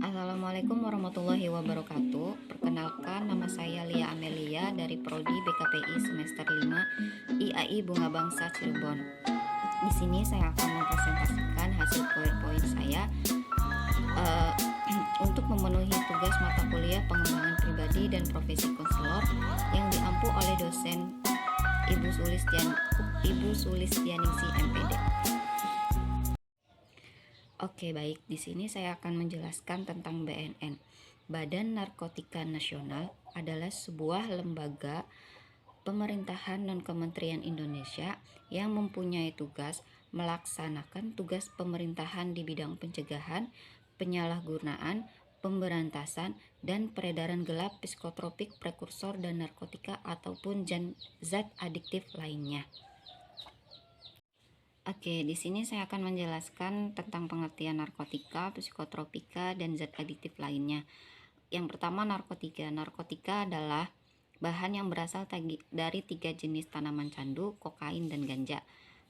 Assalamualaikum warahmatullahi wabarakatuh. Perkenalkan, nama saya Lia Amelia dari Prodi BKPI semester 5 IAI Bunga Bangsa Cirebon. Di sini saya akan mempresentasikan hasil PowerPoint saya uh, untuk memenuhi tugas mata kuliah pengembangan pribadi dan profesi konselor yang diampu oleh dosen Ibu Sulistianingsi MPD. Oke, baik. Di sini saya akan menjelaskan tentang BNN. Badan Narkotika Nasional adalah sebuah lembaga pemerintahan non-kementerian Indonesia yang mempunyai tugas melaksanakan tugas pemerintahan di bidang pencegahan, penyalahgunaan, pemberantasan, dan peredaran gelap psikotropik, prekursor, dan narkotika ataupun zat adiktif lainnya. Oke, di sini saya akan menjelaskan tentang pengertian narkotika, psikotropika, dan zat adiktif lainnya. Yang pertama, narkotika. Narkotika adalah bahan yang berasal dari 3 jenis tanaman candu, kokain, dan ganja.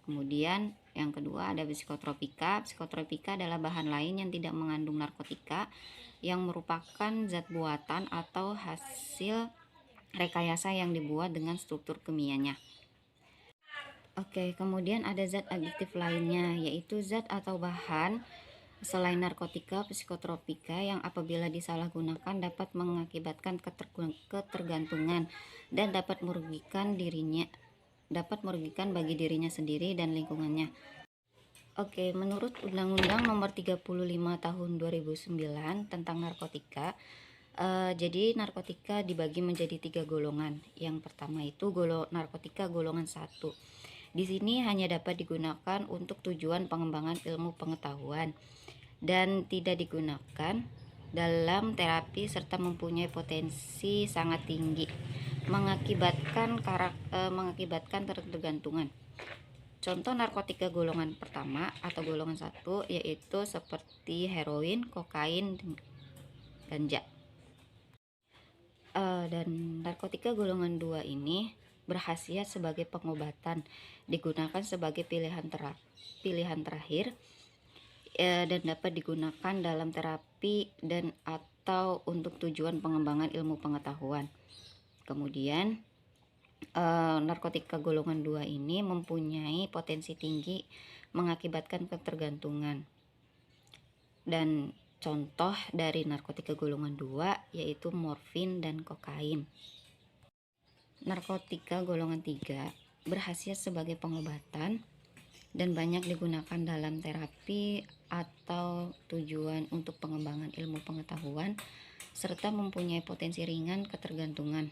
Kemudian yang kedua ada psikotropika. Psikotropika adalah bahan lain yang tidak mengandung narkotika, yang merupakan zat buatan atau hasil rekayasa yang dibuat dengan struktur kimianya. Oke, kemudian ada zat adiktif lainnya, yaitu zat atau bahan selain narkotika, psikotropika yang apabila disalahgunakan dapat mengakibatkan ketergantungan dan dapat merugikan bagi dirinya sendiri dan lingkungannya. Oke, menurut Undang-Undang Nomor 35 Tahun 2009 tentang narkotika, jadi narkotika dibagi menjadi 3 golongan. Yang pertama itu narkotika golongan 1. Di sini hanya dapat digunakan untuk tujuan pengembangan ilmu pengetahuan dan tidak digunakan dalam terapi serta mempunyai potensi sangat tinggi mengakibatkan ketergantungan. Contoh narkotika golongan pertama atau golongan 1 yaitu seperti heroin, kokain, dan ganja. Dan narkotika golongan 2 ini berkhasiat sebagai pengobatan, digunakan sebagai pilihan terakhir dan dapat digunakan dalam terapi dan atau untuk tujuan pengembangan ilmu pengetahuan. Kemudian narkotika golongan 2 ini mempunyai potensi tinggi mengakibatkan ketergantungan. Dan contoh dari narkotika golongan 2 yaitu morfin dan kokain. Narkotika golongan 3 berkhasiat sebagai pengobatan dan banyak digunakan dalam terapi atau tujuan untuk pengembangan ilmu pengetahuan serta mempunyai potensi ringan ketergantungan.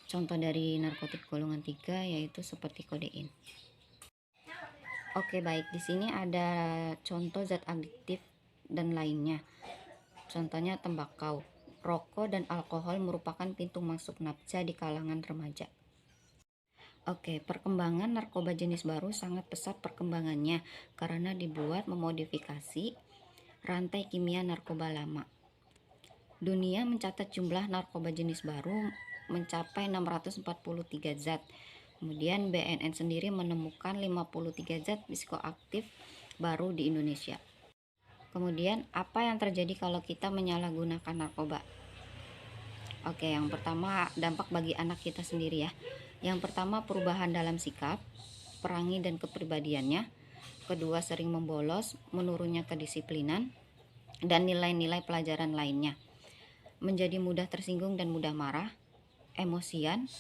Contoh dari narkotik golongan 3 yaitu seperti kodein. Oke, baik. Di sini ada contoh zat adiktif dan lainnya. Contohnya tembakau. Rokok dan alkohol merupakan pintu masuk nafsa di kalangan remaja. Oke, perkembangan narkoba jenis baru sangat pesat perkembangannya karena dibuat memodifikasi rantai kimia narkoba lama. Dunia mencatat jumlah narkoba jenis baru mencapai 643 zat. Kemudian BNN sendiri menemukan 53 zat psikoaktif baru di Indonesia. Kemudian apa yang terjadi kalau kita menyalahgunakan narkoba? Oke, yang pertama dampak bagi anak kita sendiri ya. Yang pertama perubahan dalam sikap, perangi dan kepribadiannya. Kedua sering membolos, menurunnya kedisiplinan dan nilai-nilai pelajaran lainnya. Menjadi mudah tersinggung dan mudah marah, emosian,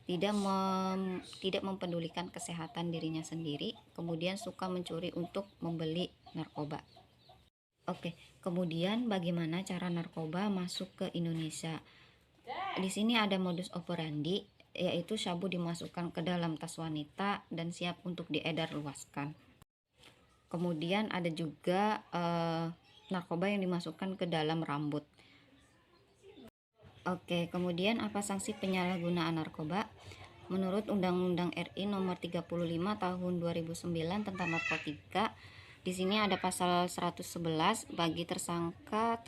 tidak mempedulikan kesehatan dirinya sendiri, kemudian suka mencuri untuk membeli narkoba. Oke, kemudian bagaimana cara narkoba masuk ke Indonesia? Di sini ada modus operandi, yaitu sabu dimasukkan ke dalam tas wanita dan siap untuk diedar luaskan. Kemudian ada juga narkoba yang dimasukkan ke dalam rambut. Oke, kemudian apa sanksi penyalahgunaan narkoba? Menurut Undang-Undang RI Nomor 35 Tahun 2009 tentang narkotika, di sini ada pasal 111 bagi tersangka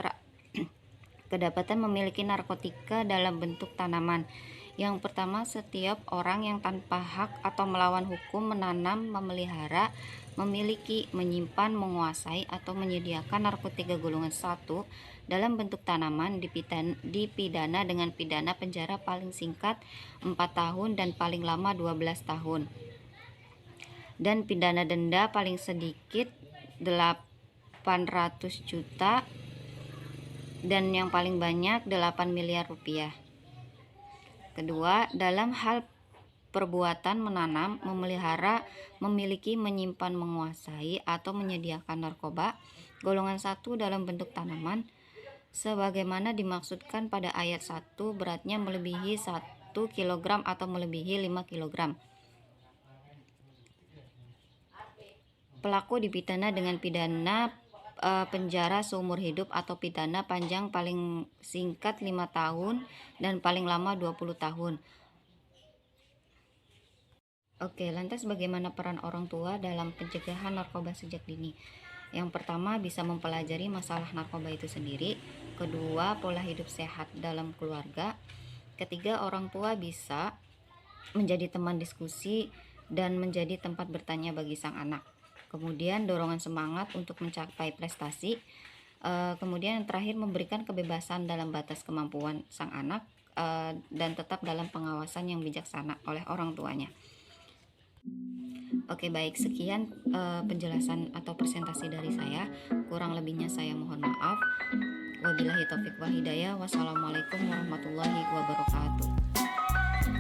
kedapatan memiliki narkotika dalam bentuk tanaman Yang pertama, setiap orang yang tanpa hak atau melawan hukum menanam, memelihara, memiliki, menyimpan, menguasai, atau menyediakan narkotika golongan 1 dalam bentuk tanaman dipidana dengan pidana penjara paling singkat 4 tahun dan paling lama 12 tahun. Dan pidana denda paling sedikit 800 juta dan yang paling banyak 8 miliar rupiah. Kedua, dalam hal perbuatan menanam, memelihara, memiliki, menyimpan, menguasai, atau menyediakan narkoba golongan 1 dalam bentuk tanaman sebagaimana dimaksudkan pada ayat 1, beratnya melebihi 1 kg atau melebihi 5 kg. Pelaku dipidana dengan pidana penjara seumur hidup atau pidana panjang paling singkat 5 tahun dan paling lama 20 tahun. Oke, lantas bagaimana peran orang tua dalam pencegahan narkoba sejak dini? Yang pertama, bisa mempelajari masalah narkoba itu sendiri. Kedua, pola hidup sehat dalam keluarga. Ketiga, orang tua bisa menjadi teman diskusi dan menjadi tempat bertanya bagi sang anak. Kemudian dorongan semangat untuk mencapai prestasi. Kemudian yang terakhir, memberikan kebebasan dalam batas kemampuan sang anak dan tetap dalam pengawasan yang bijaksana oleh orang tuanya. Oke, baik, sekian penjelasan atau presentasi dari saya. Kurang lebihnya saya mohon maaf. Wabillahi taufik wal hidayah. Wassalamualaikum warahmatullahi wabarakatuh.